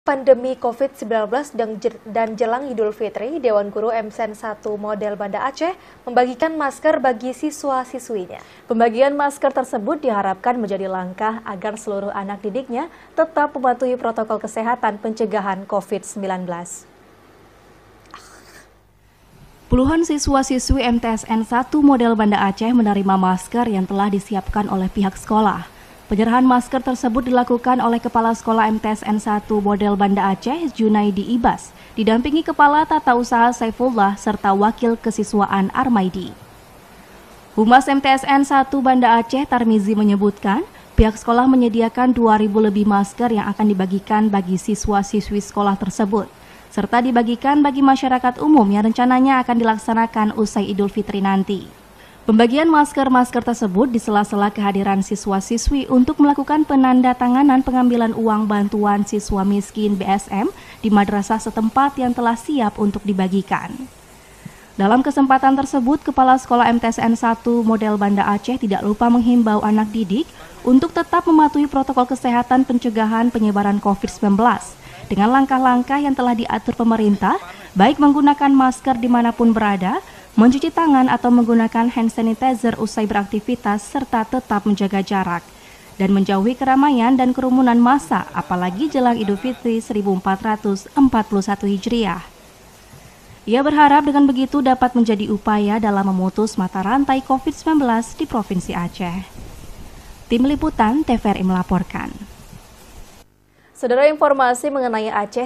Pandemi COVID-19 dan jelang Idul Fitri, Dewan Guru MTSN 1 Model Banda Aceh membagikan masker bagi siswa-siswinya. Pembagian masker tersebut diharapkan menjadi langkah agar seluruh anak didiknya tetap mematuhi protokol kesehatan pencegahan COVID-19. Puluhan siswa-siswi MTSN 1 Model Banda Aceh menerima masker yang telah disiapkan oleh pihak sekolah. Penyerahan masker tersebut dilakukan oleh Kepala Sekolah MTSN 1 Model Banda Aceh, Junaidi Ibas, didampingi Kepala Tata Usaha Saifullah serta Wakil Kesiswaan Armaidi. Humas MTSN 1 Banda Aceh, Tarmizi, menyebutkan pihak sekolah menyediakan 2.000 lebih masker yang akan dibagikan bagi siswa-siswi sekolah tersebut, serta dibagikan bagi masyarakat umum yang rencananya akan dilaksanakan usai Idul Fitri nanti. Pembagian masker-masker tersebut di sela-sela kehadiran siswa-siswi untuk melakukan penandatanganan pengambilan uang bantuan siswa miskin BSM di madrasah setempat yang telah siap untuk dibagikan. Dalam kesempatan tersebut, Kepala Sekolah MTSN 1 Model Banda Aceh tidak lupa menghimbau anak didik untuk tetap mematuhi protokol kesehatan pencegahan penyebaran COVID-19 dengan langkah-langkah yang telah diatur pemerintah, baik menggunakan masker dimanapun berada, mencuci tangan atau menggunakan hand sanitizer usai beraktivitas serta tetap menjaga jarak dan menjauhi keramaian dan kerumunan massa apalagi jelang Idul Fitri 1441 Hijriah. Ia berharap dengan begitu dapat menjadi upaya dalam memutus mata rantai COVID-19 di Provinsi Aceh. Tim Liputan TVRI melaporkan. Saudara, informasi mengenai Aceh